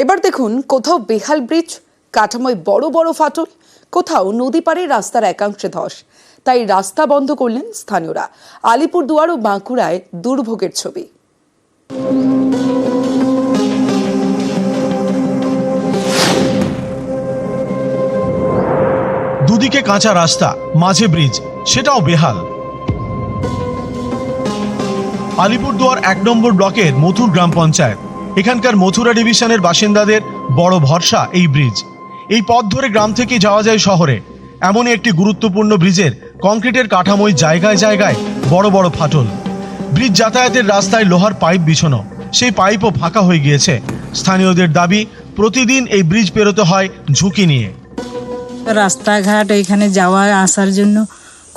এবার দেখুন, কোথাও বেহাল ব্রিজ, কাঠামোয় বড় বড় ফাটল, কোথাও নদী পাড়ে রাস্তার একাংশে ধস। তাই রাস্তা বন্ধ করলেন স্থানীয়রা। আলিপুরদুয়ার ও বাঁকুড়ায় দুর্ভোগের ছবি। দুদিকে কাঁচা রাস্তা, মাঝে ব্রিজ, সেটাও বেহাল। আলিপুরদুয়ার ১ নম্বর ব্লকের মথুর গ্রাম পঞ্চায়েত। এখানকার মথুরা ডিভিশনের বাসিন্দাদের বড় ভরসা এই ব্রিজ। এই পথ ধরে গ্রাম থেকে যাওয়া যায় শহরে। এমনই একটি গুরুত্বপূর্ণ ব্রিজের কংক্রিটের কাঠামোয় জায়গায় জায়গায় বড় বড় ফাটল। ব্রিজ যাতায়াতের রাস্তায় লোহার পাইপ বিছানো, সেই পাইপও ফাঁকা হয়ে গিয়েছে। স্থানীয়দের দাবি, প্রতিদিন এই ব্রিজ পেরোতে হয় ঝুঁকি নিয়ে। রাস্তাঘাট এখানে যাওয়া আসার জন্য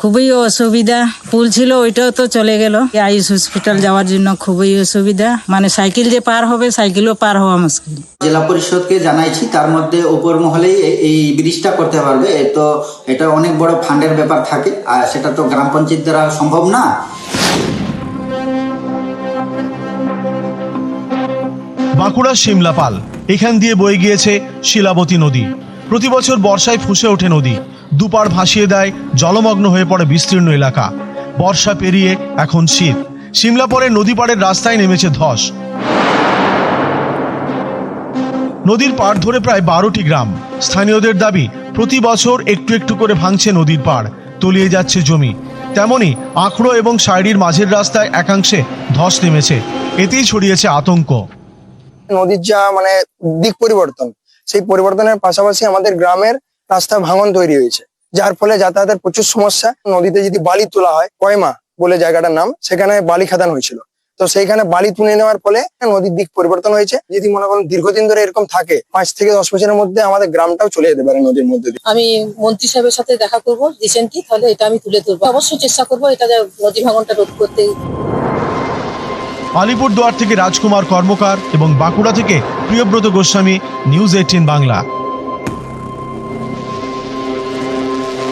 খুবই অসুবিধা। পুল ছিল, ওইটাও তো চলে গেল। আইস হসপিটাল যাওয়ার জন্য খুবই অসুবিধা, মানে সাইকেল যে পার হবে, সাইকেলও পার হওয়া মুশকিল। জেলা পরিষদকে জানাইছি, তার মধ্যে উপর মহলেই এই ব্রিজটা করতে পারবে। তো এটা অনেক বড় ফান্ডের ব্যাপার থাকে, আর সেটা তো গ্রাম পঞ্চায়েত দ্বারা সম্ভব না। বাঁকুড়া শিমলাপাল, এখান দিয়ে বয়ে গিয়েছে শিলাবতী নদী। প্রতি বছর বর্ষায় ফুঁসে ওঠে নদী, দুপার ভাসিয়ে দেয়, জলমগ্ন হয়ে পড়ে বিস্তীর্ণ এলাকা। বর্ষা পেরিয়ে এখন শীত, শিমলাপালের নদী পাড়ের রাস্তায় নেমেছে ধস। নদীর পাড় ধরে প্রায় 12টি গ্রাম। স্থানীয়দের দাবি, প্রতি বছর একটু একটু করে ভাঙছে নদীর পাড়, তলিয়ে যাচ্ছে জমি। তেমনি আখড়ো এবং সাইডির মাঝের রাস্তায় একাংশে ধস নেমেছে, এতেই ছড়িয়েছে আতঙ্ক। নদীর যা দিক পরিবর্তন, সেই পরিবর্তনের পাশাপাশি আমাদের গ্রামের রাস্তা ভাঙন তৈরি হয়েছে, যার ফলে যাতায়াতের প্রচুর সমস্যা। নদীতে যদি বালি তোলা হয়, কয়মা বলে জায়গাটার নাম, সেখানে বালি খাদান হয়েছিল। তো সেইখানে বালি তুলে নেওয়ার ফলে নদীর দিক পরিবর্তন হয়েছে। যদি মনে করেন দীর্ঘদিন ধরে এরকম থাকে, 5 থেকে 10 বছরের মধ্যে আমাদের গ্রামটাও চলে যেতে পারে নদীর মধ্যে দিয়ে। আমি মন্ত্রী সাহেবের সাথে দেখা করবো রিসেন্টলি, তাহলে এটা আমি তুলে ধরবো। অবশ্যই চেষ্টা করবো এটা নদী ভাঙনটা রোধ করতে। আলিপুরদুয়ার থেকে রাজকুমার কর্মকার এবং বাঁকুড়া থেকে প্রিয়ব্রত গোস্বামী, নিউজ 18 বাংলা।